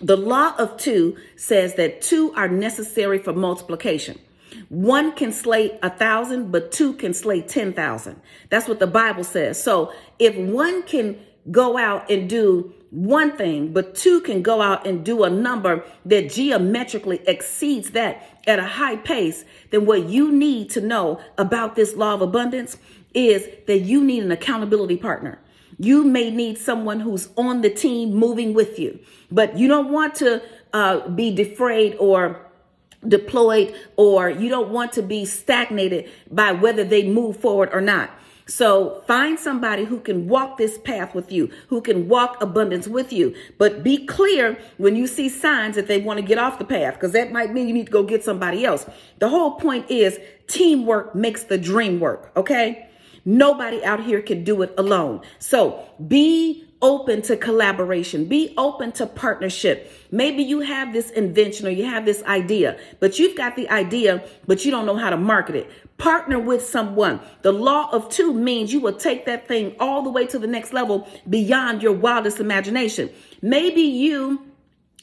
The law of two says that two are necessary for multiplication. One can slay 1,000, but two can slay 10,000. That's what the Bible says. So if one can go out and do one thing, but two can go out and do a number that geometrically exceeds that at a high pace, then what you need to know about this law of abundance is that you need an accountability partner. You may need someone who's on the team moving with you, but you don't want to be defrayed or deployed, or you don't want to be stagnated by whether they move forward or not. So find somebody who can walk this path with you, who can walk abundance with you. But be clear when you see signs that they want to get off the path, because that might mean you need to go get somebody else. The whole point is teamwork makes the dream work. Okay. Nobody out here can do it alone. So be open to collaboration. Be open to partnership. Maybe you have this invention or you have this idea, but you've got the idea, but you don't know how to market it. Partner with someone. The law of two means you will take that thing all the way to the next level beyond your wildest imagination. Maybe you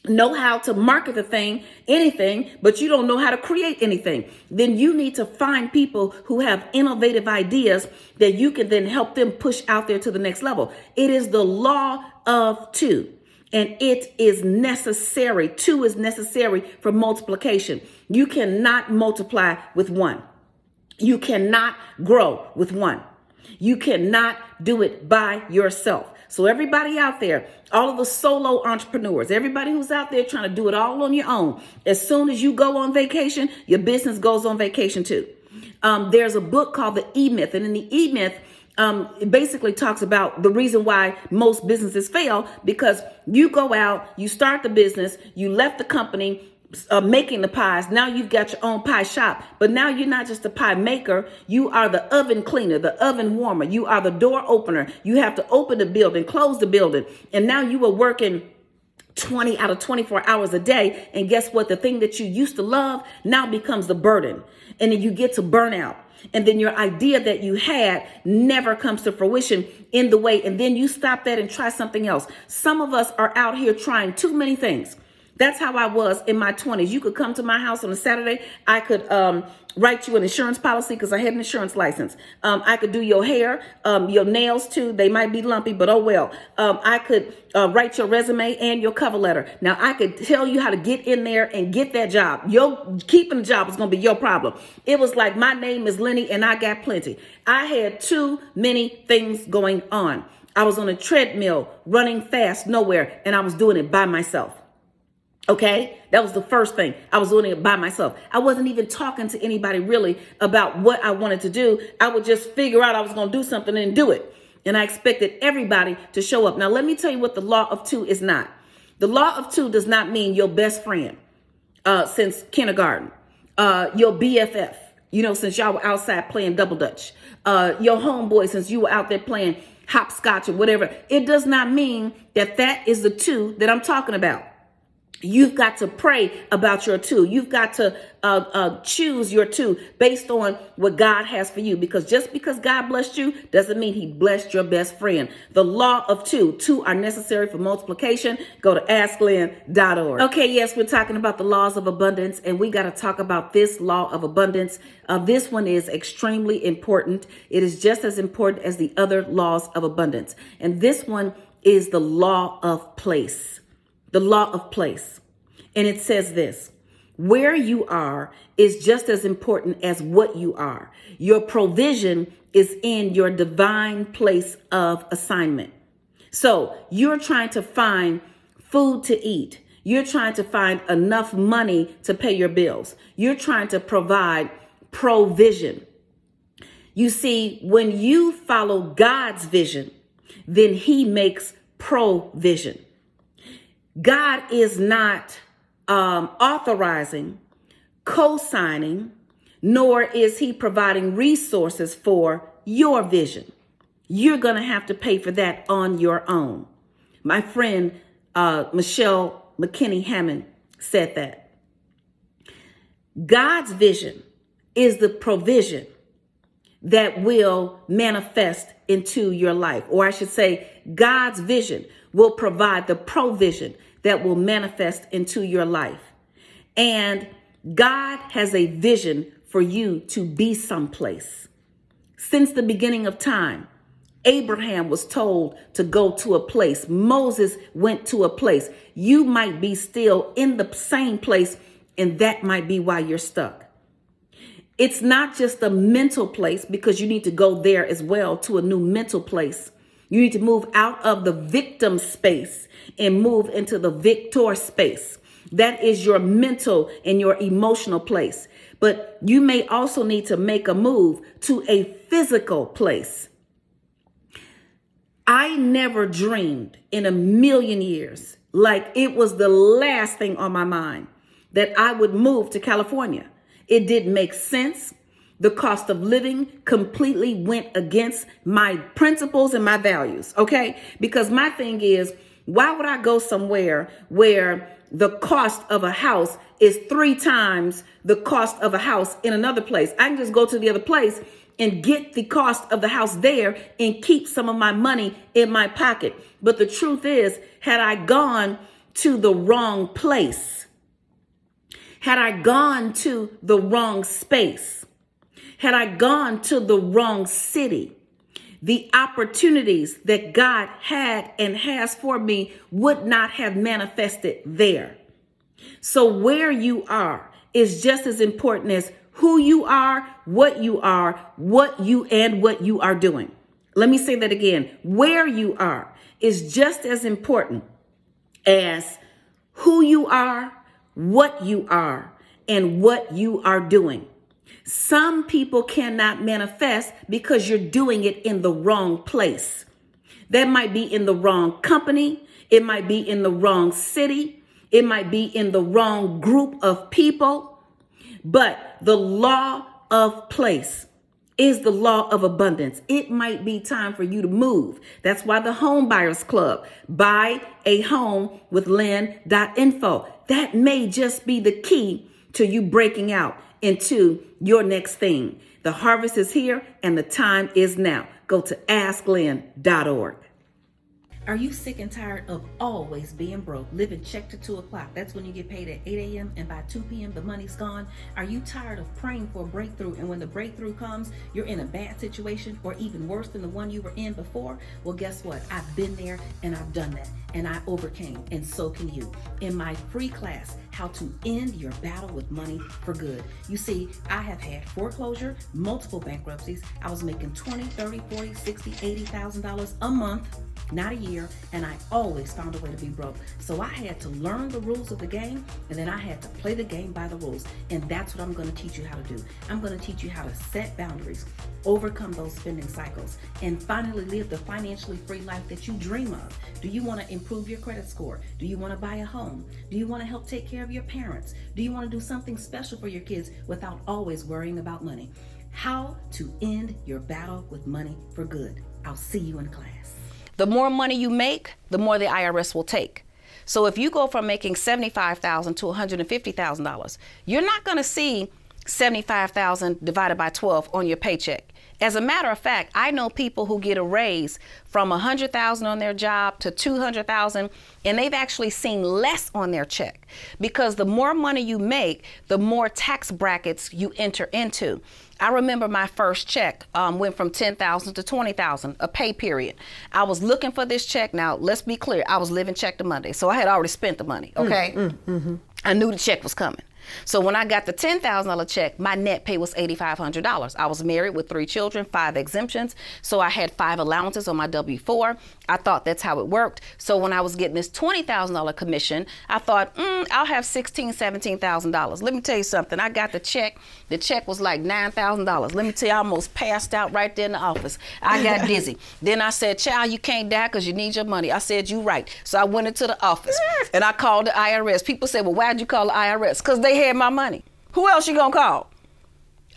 know how to market the thing, anything, but you don't know how to create anything. Then you need to find people who have innovative ideas that you can then help them push out there to the next level. It is the law of two, and it is necessary. Two is necessary for multiplication. You cannot multiply with one. You cannot grow with one. You cannot do it by yourself. So everybody out there, all of the solo entrepreneurs, everybody who's out there trying to do it all on your own, as soon as you go on vacation, your business goes on vacation too. There's a book called The E-Myth, and in the E-Myth, it basically talks about the reason why most businesses fail, because you go out, you start the business, you left the company, making the pies. Now you've got your own pie shop, but now you're not just a pie maker. You are the oven cleaner, the oven warmer. You are the door opener. You have to open the building, close the building. And now you are working 20 out of 24 hours a day. And guess what? The thing that you used to love now becomes the burden. And then you get to burnout. And then your idea that you had never comes to fruition in the way. And then you stop that and try something else. Some of us are out here trying too many things. That's how I was in my 20s. You could come to my house on a Saturday. I could write you an insurance policy because I had an insurance license. I could do your hair, your nails too. They might be lumpy, but oh well. I could write your resume and your cover letter. Now I could tell you how to get in there and get that job. Your keeping the job is going to be your problem. It was like, my name is Lenny and I got plenty. I had too many things going on. I was on a treadmill running fast nowhere, and I was doing it by myself. Okay, that was the first thing. I was doing it by myself. I wasn't even talking to anybody really about what I wanted to do. I would just figure out I was going to do something and do it. And I expected everybody to show up. Now, let me tell you what the law of two is not. The law of two does not mean your best friend since kindergarten, your BFF, since y'all were outside playing double dutch, your homeboy since you were out there playing hopscotch or whatever. It does not mean that that is the two that I'm talking about. You've got to pray about your two. You've got to choose your two based on what God has for you, because just because God blessed you doesn't mean he blessed your best friend. The law of two. Two are necessary for multiplication. Go to askglenn.org. Okay, yes, we're talking about the laws of abundance, and we got to talk about this law of abundance. This one is extremely important. It is just as important as the other laws of abundance. And this one is the law of place. The law of place. And it says this: where you are is just as important as what you are. Your provision is in your divine place of assignment. So you're trying to find food to eat. You're trying to find enough money to pay your bills. You're trying to provide provision. You see, when you follow God's vision, then he makes provision. God is not authorizing, co-signing, nor is he providing resources for your vision. You're going to have to pay for that on your own. My friend Michelle McKinney Hammond said that. God's vision is the provision that will manifest into your life. Or I should say, God's vision will provide the provision that will manifest into your life. And God has a vision for you to be someplace. Since the beginning of time, Abraham was told to go to a place. Moses went to a place. You might be still in the same place, and that might be why you're stuck. It's not just a mental place, because you need to go there as well to a new mental place. You need to move out of the victim space and move into the victor space. That is your mental and your emotional place. But you may also need to make a move to a physical place. I never dreamed in a million years, like it was the last thing on my mind, that I would move to California. It didn't make sense. The cost of living completely went against my principles and my values, okay? Because my thing is, why would I go somewhere where the cost of a house is 3 times the cost of a house in another place? I can just go to the other place and get the cost of the house there and keep some of my money in my pocket. But the truth is, had I gone to the wrong place, had I gone to the wrong space, had I gone to the wrong city, the opportunities that God had and has for me would not have manifested there. So where you are is just as important as who you are, what you are doing. Let me say that again. Where you are is just as important as who you are, what you are, and what you are doing. Some people cannot manifest because you're doing it in the wrong place. That might be in the wrong company. It might be in the wrong city. It might be in the wrong group of people. But the law of place is the law of abundance. It might be time for you to move. That's why the Home Buyers Club, buy a home with Lynn.info. That may just be the key to you breaking out into your next thing. The harvest is here and the time is now. Go to asklynn.org. Are you sick and tired of always being broke, living check to 2 o'clock? That's when you get paid at 8 a.m. and by 2 p.m. the money's gone. Are you tired of praying for a breakthrough, and when the breakthrough comes, you're in a bad situation or even worse than the one you were in before? Well, guess what? I've been there and I've done that, and I overcame, and so can you. In my free class, How to End Your Battle with Money for Good. You see, I have had foreclosure, multiple bankruptcies. I was making $20, $30, $40, $60, $80,000 a month, not a year, and I always found a way to be broke. So I had to learn the rules of the game, and then I had to play the game by the rules. And that's what I'm going to teach you how to do. I'm going to teach you how to set boundaries, overcome those spending cycles, and finally live the financially free life that you dream of. Do you want to improve your credit score? Do you want to buy a home? Do you want to help take care of your parents? Do you want to do something special for your kids without always worrying about money? How to end your battle with money for good. I'll see you in class. The more money you make, the more the IRS will take. So if you go from making $75,000 to $150,000, you're not going to see $75,000 divided by 12 on your paycheck. As a matter of fact, I know people who get a raise from $100,000 on their job to $200,000, and they've actually seen less on their check, because the more money you make, the more tax brackets you enter into. I remember my first check went from $10,000 to $20,000, a pay period. I was looking for this check. Now, let's be clear. I was living check to Monday, so I had already spent the money, okay? I knew the check was coming. So when I got the $10,000 check, my net pay was $8,500. I was married with 3 children, 5 exemptions. So I had 5 allowances on my W-4. I thought that's how it worked. So when I was getting this $20,000 commission, I thought, I'll have $16,000, $17,000. Let me tell you something. I got the check. The check was like $9,000. Let me tell you, I almost passed out right there in the office. I got dizzy. Then I said, child, you can't die because you need your money. I said, you right. So I went into the office and I called the IRS. People said, well, why'd you call the IRS? Because they had my money. Who else you gonna call?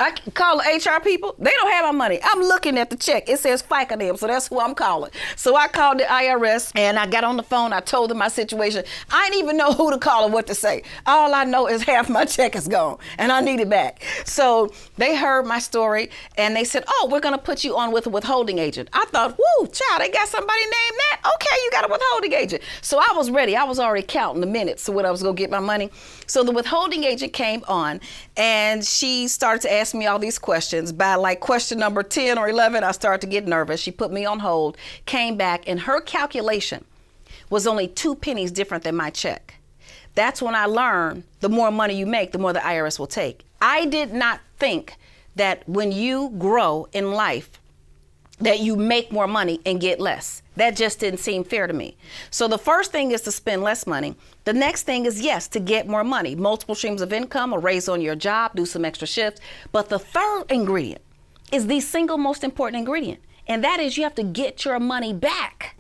I call the HR people. They don't have my money. I'm looking at the check. It says FICA name, so that's who I'm calling. So I called the IRS and I got on the phone. I told them my situation. I didn't even know who to call or what to say. All I know is half my check is gone and I need it back. So they heard my story and they said, oh, we're going to put you on with a withholding agent. I thought, whoo, child, they got somebody named that? Okay, you got a withholding agent. So I was ready. I was already counting the minutes to when I was going to get my money. So the withholding agent came on and she started to ask me all these questions. By like question number 10 or 11, I started to get nervous. She put me on hold, came back, and her calculation was only 2 pennies different than my check. That's when I learned the more money you make, the more the IRS will take. I did not think that when you grow in life, that you make more money and get less. That just didn't seem fair to me. So the first thing is to spend less money. The next thing is, yes, to get more money. Multiple streams of income, a raise on your job, do some extra shifts. But the third ingredient is the single most important ingredient. And that is you have to get your money back.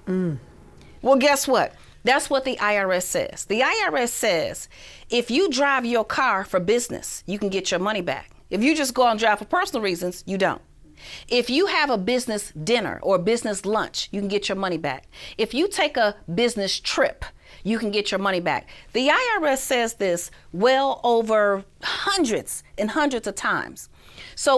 Well, guess what? That's what the IRS says. The IRS says if you drive your car for business, you can get your money back. If you just go out and drive for personal reasons, you don't. If you have a business dinner or business lunch, you can get your money back. If you take a business trip, you can get your money back. The IRS says this well over hundreds and hundreds of times. So